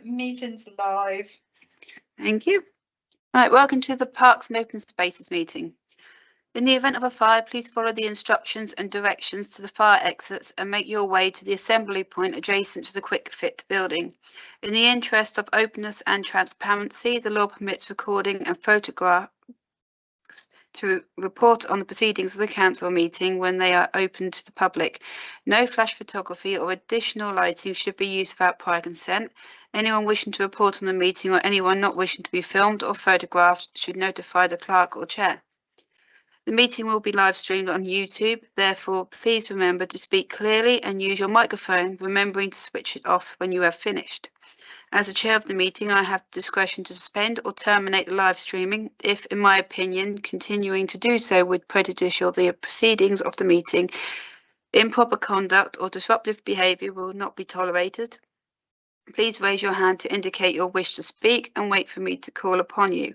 Meeting's live. Thank you. Right, welcome to the Parks and Open Spaces meeting. In the event of a fire, please follow the instructions and directions to the fire exits and make your way to the assembly point adjacent to the Quick Fit building. In the interest of openness and transparency, the law permits recording and photographs to report on the proceedings of the council meeting when they are open to the public. No flash photography or additional lighting should be used without prior consent. Anyone wishing to report on the meeting or anyone not wishing to be filmed or photographed should notify the clerk or chair. The meeting will be live streamed on YouTube. Therefore, please remember to speak clearly and use your microphone, remembering to switch it off when you have finished. As the chair of the meeting, I have discretion to suspend or terminate the live streaming if, in my opinion, continuing to do so would prejudice the proceedings of the meeting. Improper conduct or disruptive behaviour will not be tolerated. Please raise your hand to indicate your wish to speak and wait for me to call upon you.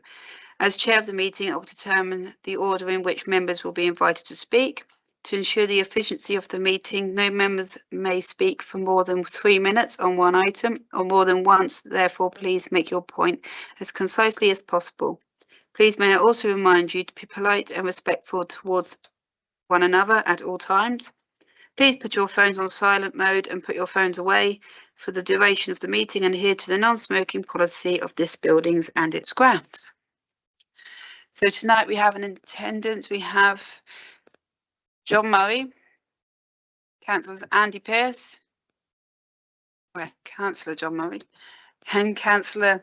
As chair of the meeting, I will determine the order in which members will be invited to speak. To ensure the efficiency of the meeting, no members may speak for more than 3 minutes on one item or more than once. Therefore, please make your point as concisely as possible. Please may I also remind you to be polite and respectful towards one another at all times. Please put your phones on silent mode and put your phones away for the duration of the meeting and adhere to the non-smoking policy of this building and its grounds. So tonight we have in attendance, we have John Murray, Councillors Andy Pearce, Councillor John Murray, and Councillor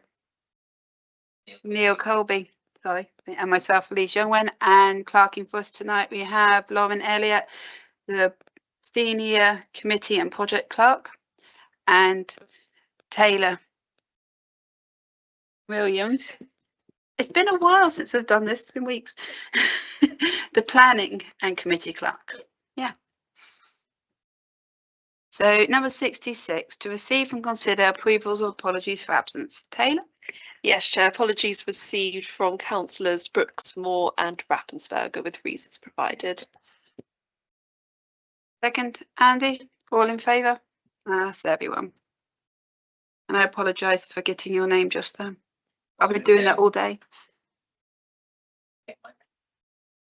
Neil Colby, and myself, Elise Youngwen, and clerking for us tonight we have Lauren Elliott, the Senior Committee and Project Clerk, and Taylor Williams. It's been a while since I've done this, it's been weeks. The Planning and Committee Clerk. Yeah. So number 66, to receive and consider approvals or apologies for absence. Taylor? Yes, Chair. Apologies received from Councillors Brooks, Moore and Rappensberger with reasons provided. Second, Andy? All in favour? That's everyone. And I apologise for getting your name just then. I've been doing that all day.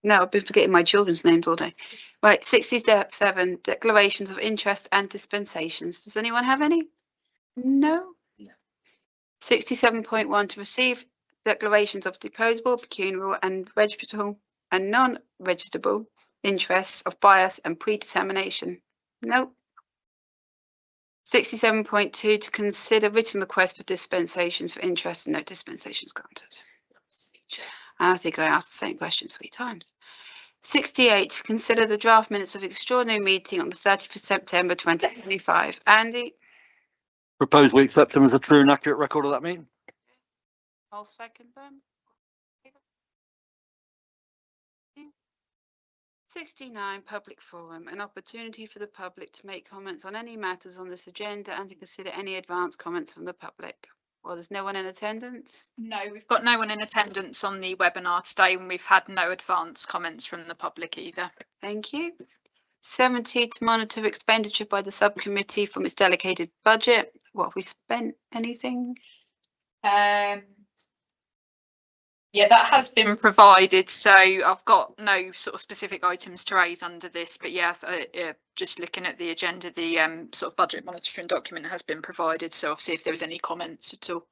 No, I've been forgetting my children's names all day. Right, 67, declarations of interest and dispensations. Does anyone have any? No? No. 67.1, to receive declarations of declarable, pecuniary and registrable and non-registrable interests of bias and predetermination. No. 67.2, to consider written requests for dispensations for interest and no dispensations granted. And I think I asked the same question 3 times. 68, to consider the draft minutes of extraordinary meeting on the 30th of September 2025. Andy? Propose we accept them as a true and accurate record of that meeting. I'll second them. 69, public forum, an opportunity for the public to make comments on any matters on this agenda and to consider any advance comments from the public. Well, there's no one in attendance. No, we've got no one in attendance on the webinar today, and we've had no advance comments from the public either. Thank you. 70, to monitor expenditure by the subcommittee from its delegated budget. What, have we spent anything? Yeah, that has been provided. So I've got no sort of specific items to raise under this, but yeah, just looking at the agenda, the sort of budget monitoring document has been provided. So obviously if there was any comments at all.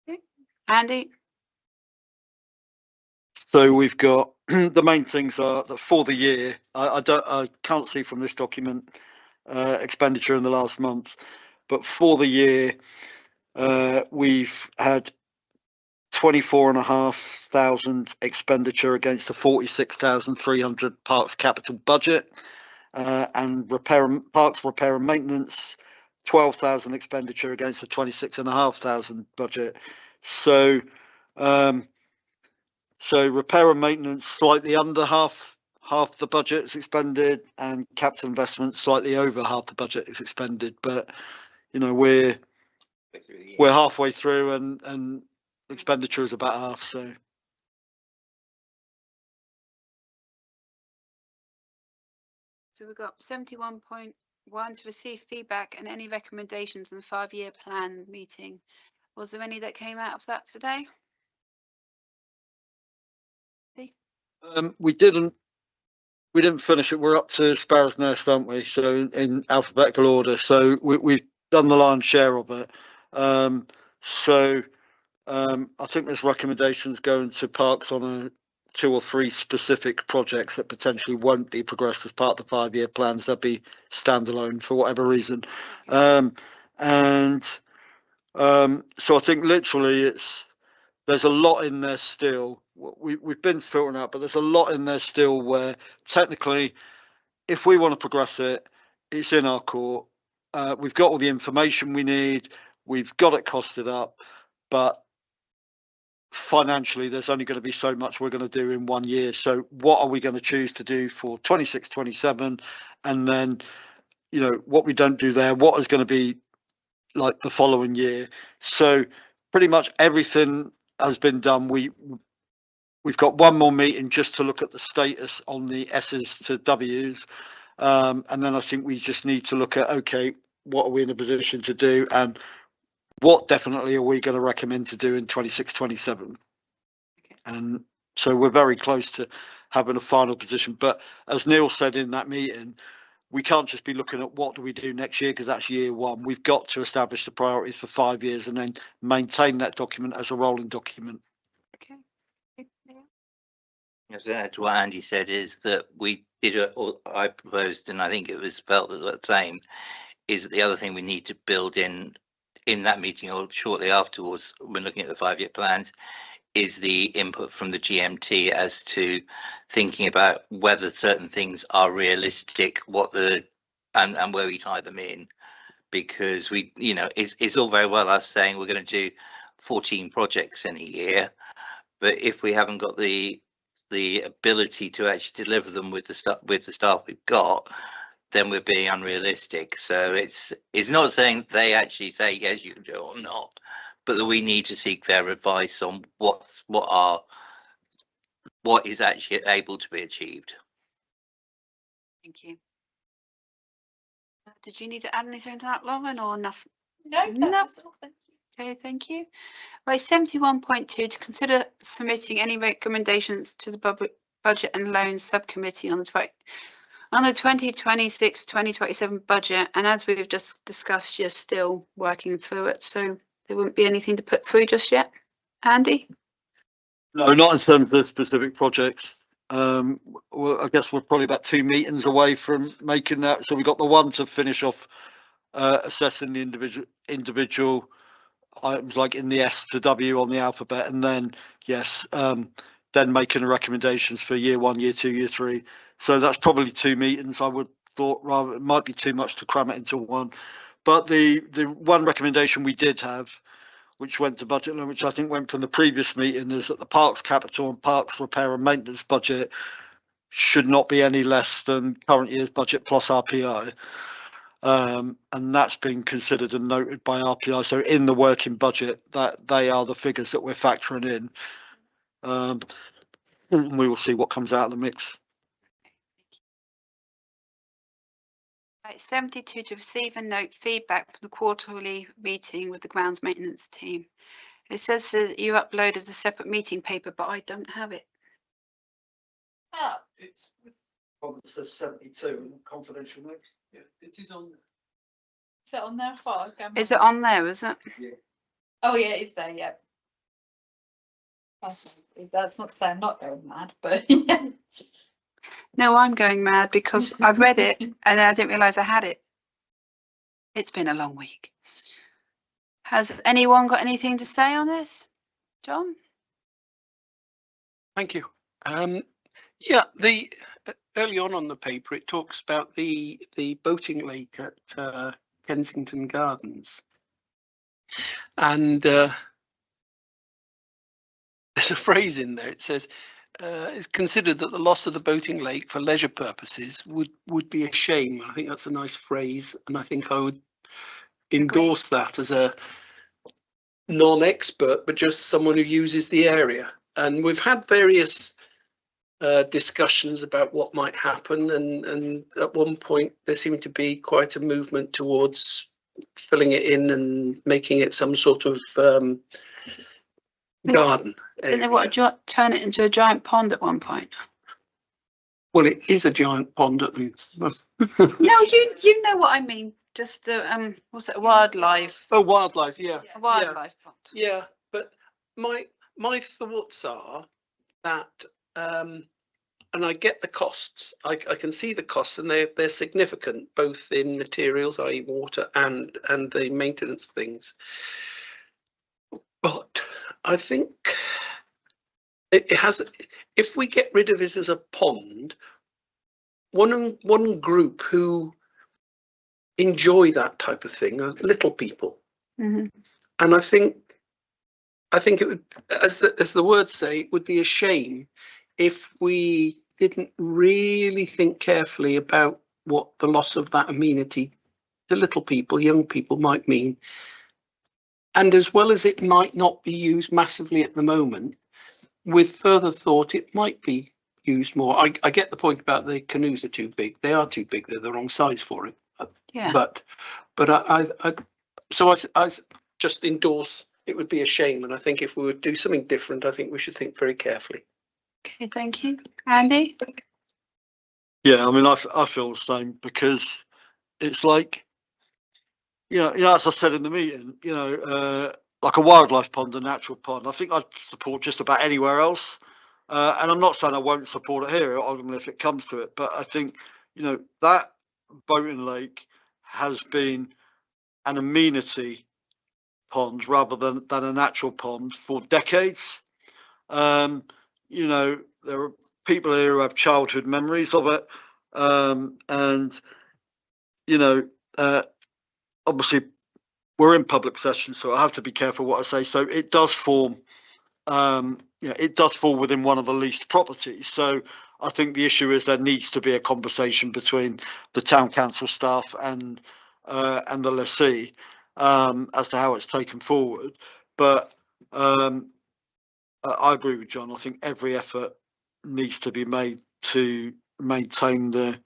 Okay. Andy? So we've got the main things are that for the year, I can't see from this document expenditure in the last month, but for the year we've had 24,500 expenditure against the 46,300 parks capital budget, and parks repair and maintenance 12,000 expenditure against the 26,500 budget. So repair and maintenance slightly under half the budget is expended, and capital investment slightly over half the budget is expended. But you know, we're halfway through, and expenditure is about half. So we've got 71.1 1 to receive feedback and any recommendations on the 5-year plan meeting. Was there any that came out of that today? We didn't finish it. We're up to Sparrow's Nest, aren't we? So in alphabetical order. So we've done the lion's share of it. I think there's recommendations going to parks on 2 or 3 specific projects that potentially won't be progressed as part of the 5-year plans. They'll be standalone for whatever reason. So I think literally there's a lot in there still. We've been filtering out, but there's a lot in there still where technically, if we want to progress it, it's in our court. We've got all the information we need. We've got it costed up, but financially, there's only going to be so much we're going to do in 1 year. So what are we going to choose to do for 26, 27? And then, what we don't do there, what is going to be like the following year? So pretty much everything has been done. We've got one more meeting just to look at the status on the S's to W's. And then I think we just need to look at, okay, what are we in a position to do? And what definitely are we going to recommend to do in 26, 27? Okay. And so we're very close to having a final position. But as Neil said in that meeting, we can't just be looking at what do we do next year, because that's year 1. We've got to establish the priorities for 5 years and then maintain that document as a rolling document. Okay. To add to what Andy said is that we did, or I proposed, and I think it was felt the same, is that the other thing we need to build in that meeting or shortly afterwards, when looking at the 5-year plans, is the input from the GMT as to thinking about whether certain things are realistic, and where we tie them in, because it's all very well us saying we're going to do 14 projects in a year, but if we haven't got the ability to actually deliver them with the staff we've got, then we're being unrealistic. So it's not saying they actually say yes you can do it or not, but that we need to seek their advice on what is actually able to be achieved. Thank you. Did you need to add anything to that, Lauren, or nothing? No, that's all. Thank you. Okay, thank you. Right, 71.2 to consider submitting any recommendations to the budget and loans subcommittee on the 2026-2027 budget. And as we've just discussed, you're still working through it, so there wouldn't be anything to put through just yet. Andy? No, not in terms of specific projects. Well, I guess we're probably about 2 meetings away from making that. So we got the one to finish off assessing the individual items like in the S to W on the alphabet, and then then making the recommendations for year 1, year 2, year 3. So that's probably 2 meetings. I would thought rather it might be too much to cram it into one. But the one recommendation we did have, which went to budget, and which I think went from the previous meeting, is that the parks capital and parks repair and maintenance budget should not be any less than current year's budget plus RPI. And that's been considered and noted by RPI. So in the working budget, that they are the figures that we're factoring in. We will see what comes out of the mix. Right, 72 to receive and note feedback from the quarterly meeting with the grounds maintenance team. It says that you uploaded a separate meeting paper, but I don't have it. It's says 72 confidential note. Yeah, it is on. Is it on there? Is it on there, is it? Oh yeah, it is there, yeah. That's not to say I'm not going mad, but yeah. No, I'm going mad because I've read it and I didn't realise I had it. It's been a long week. Has anyone got anything to say on this? John? Thank you. Yeah, early on the paper it talks about the boating lake at Kensington Gardens, and there's a phrase in there. It says it's considered that the loss of the boating lake for leisure purposes would be a shame. I think that's a nice phrase, and I think I would endorse that as a non-expert, but just someone who uses the area. And we've had various discussions about what might happen, and at one point there seemed to be quite a movement towards filling it in and making it some sort of garden Didn't they area. want to turn it into a giant pond at one point? Well, it is a giant pond at the No, you know what I mean. Just what's it? A wildlife. Oh, wildlife, yeah. A wildlife pond. Yeah, but my thoughts are that, and I get the costs. I can see the costs, and they're significant, both in materials, i.e., water, and the maintenance things. But I think it has. If we get rid of it as a pond, one group who enjoy that type of thing are little people, Mm-hmm. and I think it would, as the words say, it would be a shame if we didn't really think carefully about what the loss of that amenity to little people, young people, might mean. And as well as it might not be used massively at the moment, with further thought, it might be used more. I get the point about the canoes are too big. They are too big. They're the wrong size for it. Yeah. But I just endorse. It would be a shame, and I think if we would do something different, I think we should think very carefully. Okay, thank you. Andy? Yeah, I mean, I feel the same, because it's like, you know, as I said in the meeting, like a wildlife pond, a natural pond. I think I'd support just about anywhere else. And I'm not saying I won't support it here, ultimately, if it comes to it. But I think, that boating lake has been an amenity pond rather than a natural pond for decades. There are people here who have childhood memories of it. And, obviously, we're in public session, so I have to be careful what I say. So it does form, it does fall within one of the leased properties. So I think the issue is there needs to be a conversation between the town council staff and the lessee as to how it's taken forward. But I agree with John. I think every effort needs to be made to maintain the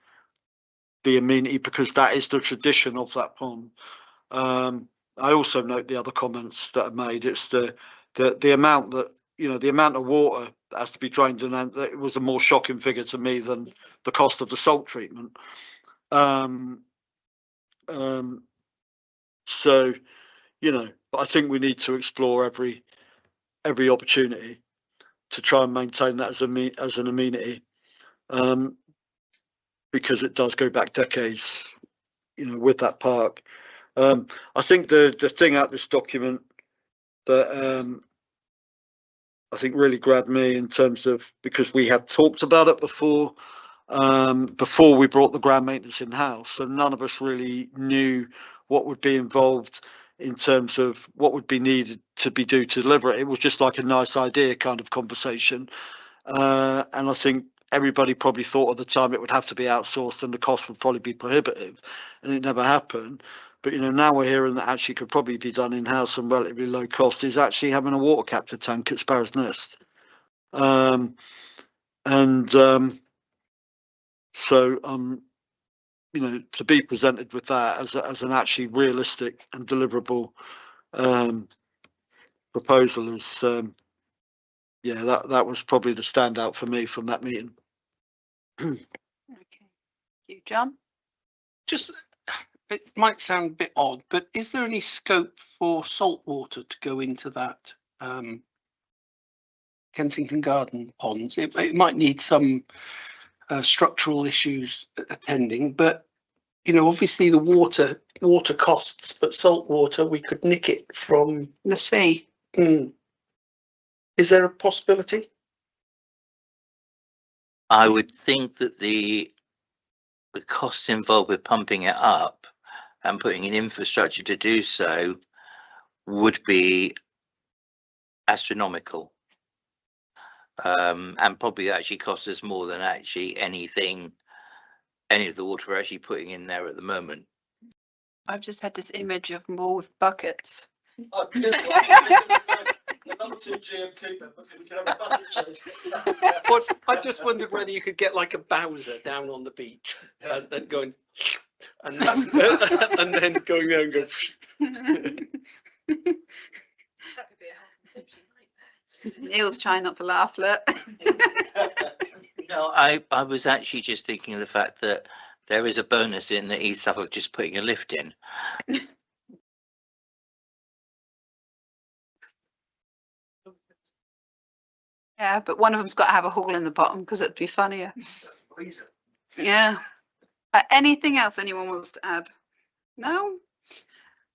amenity, because that is the tradition of that pond. I also note the other comments that are made. It's the amount that, the amount of water that has to be drained, and it was a more shocking figure to me than the cost of the salt treatment. So, but I think we need to explore every opportunity to try and maintain that as an amenity, because it does go back decades, with that park. I think the thing out this document that I think really grabbed me, in terms of, because we had talked about it before we brought the ground maintenance in house, so none of us really knew what would be involved in terms of what would be needed to deliver it. It was just like a nice idea kind of conversation, and I think everybody probably thought at the time it would have to be outsourced and the cost would probably be prohibitive, and it never happened. But now we're hearing that actually could probably be done in house and relatively low cost, is actually having a water capture tank at Sparrow's Nest. So to be presented with that as an actually realistic and deliverable proposal is that was probably the standout for me from that meeting. Okay. You, John? Just, it might sound a bit odd, but is there any scope for salt water to go into that Kensington Garden ponds? It might need some structural issues attending, but obviously the water costs, but salt water, we could nick it from The sea. Is there a possibility? I would think that the costs involved with pumping it up and putting in infrastructure to do so would be astronomical, and probably actually cost us more than actually any of the water we're actually putting in there at the moment. I've just had this image of more with buckets. Another 2 GMT members, so we can have a budget change. But I just wondered whether you could get like a Bowser down on the beach and then going, and then, and then going there and go. That could be a health and safety nightmare. Neil's trying not to laugh, look. No, I was actually just thinking of the fact that there is a bonus in the East Suffolk just putting a lift in. Yeah, but one of them's got to have a hole in the bottom because it'd be funnier. Yeah. Anything else anyone wants to add? No?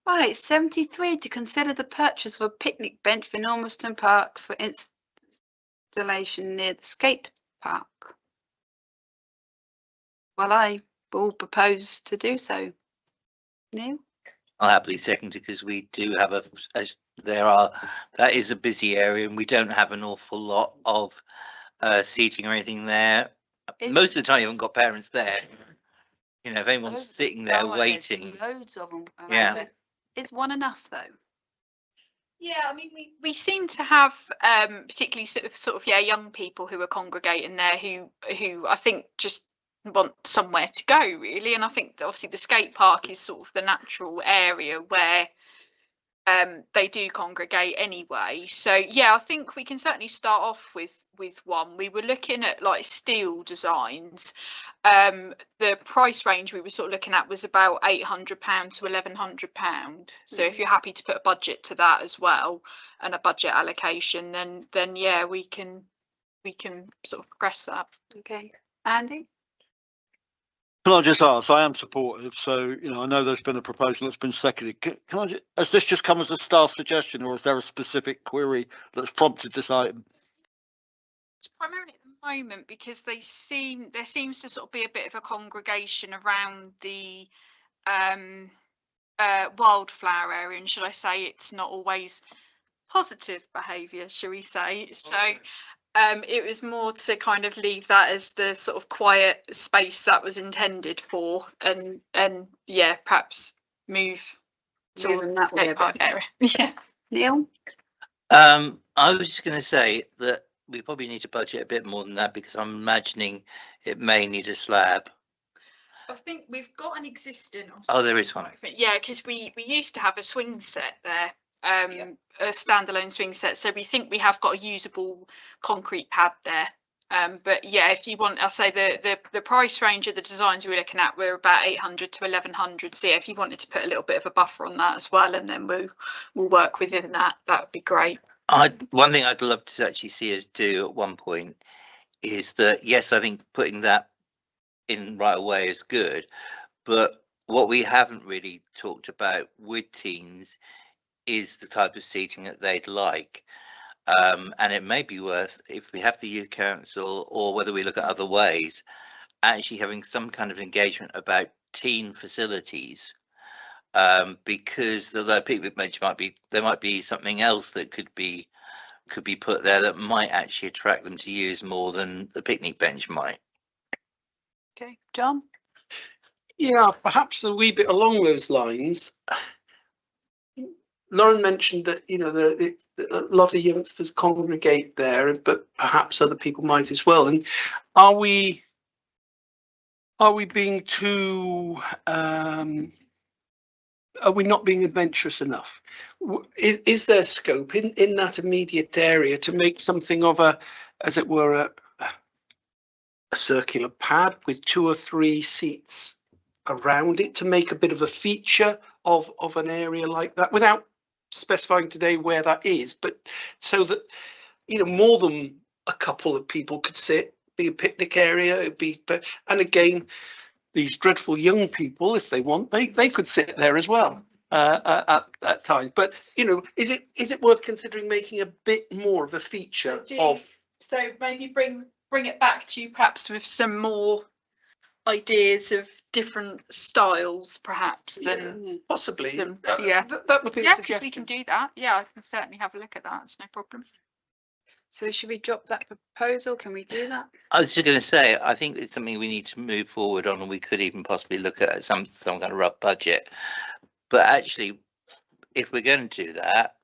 Right, 73, to consider the purchase of a picnic bench for Normaston Park for installation near the skate park. Well, I will propose to do so. Neil? I'll happily second it because we do have that is a busy area and we don't have an awful lot of seating or anything there. Most of the time you haven't got parents there. You know, if anyone's sitting there waiting. Loads of them. Yeah. Is one enough though? Yeah, I mean, we seem to have particularly sort of young people who are congregating there who I think just want somewhere to go really, and I think that obviously the skate park is sort of the natural area where they do congregate anyway. So yeah, I think we can certainly start off with one. We were looking at like steel designs. The price range we were sort of looking at was about £800 to £1,100. So if you're happy to put a budget to that as well and a budget allocation, then yeah, we can sort of progress that. Okay. Andy? Can I just ask, I am supportive, so, you know, I know there's been a proposal that's been seconded. Can I just, has this just come as a staff suggestion or is there a specific query that's prompted this item? It's primarily at the moment because there seems to sort of be a bit of a congregation around the wildflower area, and should I say it's not always positive behaviour, shall we say. So it was more to kind of leave that as the sort of quiet space that was intended for, and yeah, perhaps move to that skate park area. Yeah. Neil? I was just going to say that we probably need to budget a bit more than that because I'm imagining it may need a slab. I think we've got an existing. Oh, there is one. Yeah, because we used to have a swing set there, a standalone swing set. So we think we have got a usable concrete pad there. But yeah, if you want, I'll say the price range of the designs we were looking at were about 800 to 1100. So yeah, if you wanted to put a little bit of a buffer on that as well, and then we'll work within that, that would be great. One thing I'd love to actually see us do at one point is that, yes, I think putting that in right away is good, but what we haven't really talked about with teens is the type of seating that they'd like. And it may be worth, if we have the youth council or whether we look at other ways, actually having some kind of engagement about teen facilities. Because the picnic bench there might be something else that could be put there that might actually attract them to use more than the picnic bench might. Okay, John? Yeah, perhaps a wee bit along those lines. Lauren mentioned that, you know, a lot of youngsters congregate there, but perhaps other people might as well. And are we being too are we not being adventurous enough? Is there scope in that immediate area to make something of a, as it were, a circular pad with 2 or 3 seats around it to make a bit of a feature of an area like that, without specifying today where that is, but so that, you know, more than a couple of people could sit, be a picnic area, it'd be, and again, these dreadful young people, if they want, they could sit there as well at times. But, you know, is it worth considering making a bit more of a feature of? So maybe bring it back to you perhaps with some more ideas of different styles, perhaps. Than possibly. Yeah, that would be a yeah, suggestion. we can do that. Yeah, I can certainly have a look at that. It's no problem. So should we drop that proposal? Can we do that? I was just going to say, I think it's something we need to move forward on, and we could even possibly look at some kind of rough budget. But actually, if we're going to do that,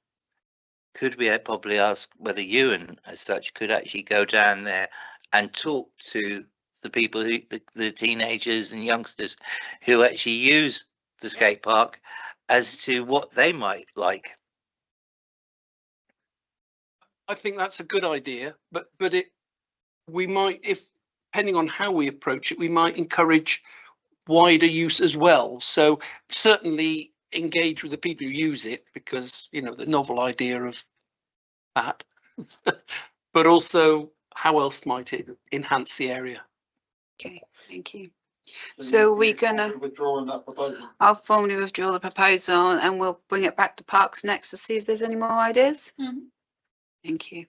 could we probably ask whether Ewan as such could actually go down there and talk to the people who, the teenagers and youngsters who actually use the skate park as to what they might like. I think that's a good idea, but we might, if depending on how we approach it, we might encourage wider use as well. So certainly engage with the people who use it, because you know the novel idea of that, but also how else might it enhance the area? Okay, thank you. So we're gonna, withdrawing that proposal. I'll formally withdraw the proposal and we'll bring it back to Parks next to see if there's any more ideas. Thank you.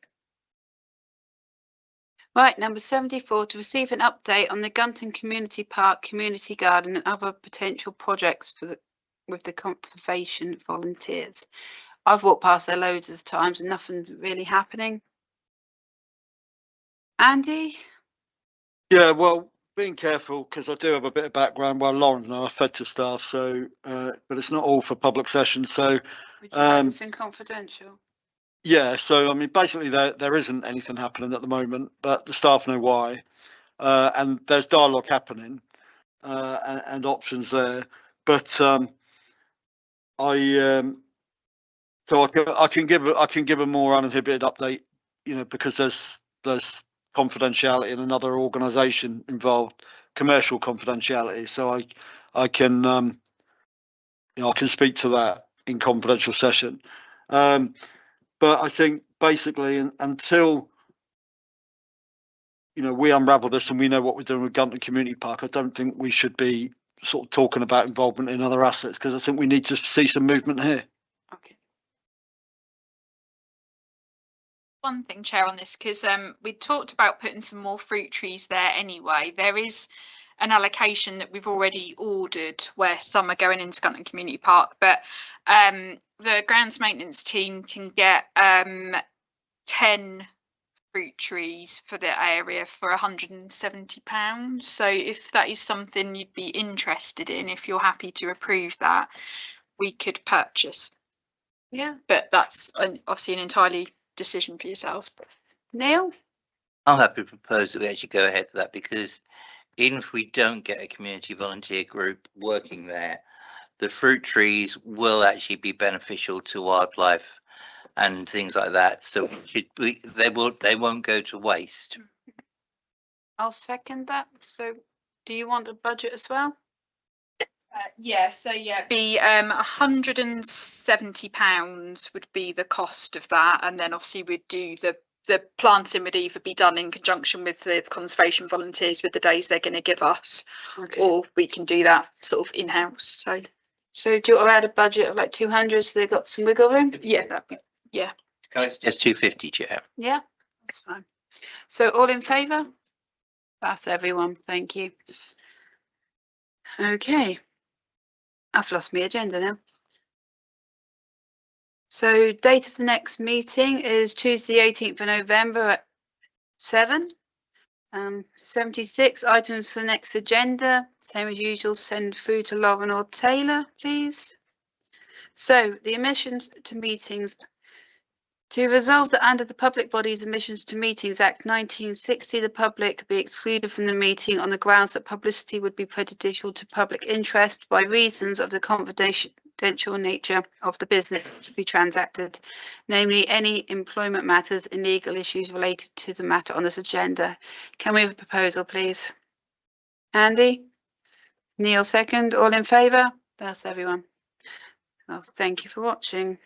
Right, number 74, to receive an update on the Gunton Community Park, Community Garden and other potential projects for with the conservation volunteers. I've walked past there loads of times and nothing really happening. Andy? Yeah, well, being careful, because I do have a bit of background. Well, Lauren and I are fed to staff, so but it's not all for public session. So Would you like this in confidential? yeah, so I mean, basically there isn't anything happening at the moment, but the staff know why, and there's dialogue happening, and options there. But so I can give a more uninhibited update, you know, because there's confidentiality in another organisation involved, commercial confidentiality. So I can you know, I can speak to that in confidential session. But I think basically until you know we unravel this and we know what we're doing with Gunton Community Park, I don't think we should be sort of talking about involvement in other assets, because I think we need to see some movement here. Okay. One thing, Chair, on this, because we talked about putting some more fruit trees there anyway. There is an allocation that we've already ordered where some are going into Gunton Community Park, but the grounds maintenance team can get 10 fruit trees for the area for £170. So if that is something you'd be interested in, if you're happy to approve that, we could purchase. Yeah. But that's obviously an entirely decision for yourselves. Neil? I'm happy to propose that we actually go ahead with that, because even if we don't get a community volunteer group working there, the fruit trees will actually be beneficial to wildlife and things like that. So they won't go to waste. I'll second that. So do you want a budget as well? Yeah, so yeah, be £170 would be the cost of that, and then obviously we'd do the planting would either be done in conjunction with the conservation volunteers with the days they're going to give us, Okay. or we can do that sort of in-house. So do you want to add a budget of like 200 so they've got some wiggle room? Yeah, Can I suggest 250, Chair? Yeah, that's fine. So all in favour? That's everyone. Thank you. Okay. I've lost my agenda now. So date of the next meeting is Tuesday, 18th of November at 7. 76 items for the next agenda. Same as usual, send through to Lauren or Taylor, please. So the admissions to meetings. To resolve that under the Public Bodies Admissions to Meetings Act 1960, the public be excluded from the meeting on the grounds that publicity would be prejudicial to public interest by reasons of the confidential nature of the business to be transacted, namely any employment matters and legal issues related to the matter on this agenda. Can we have a proposal, please? Andy? Neil second. All in favour? That's everyone. Well, thank you for watching.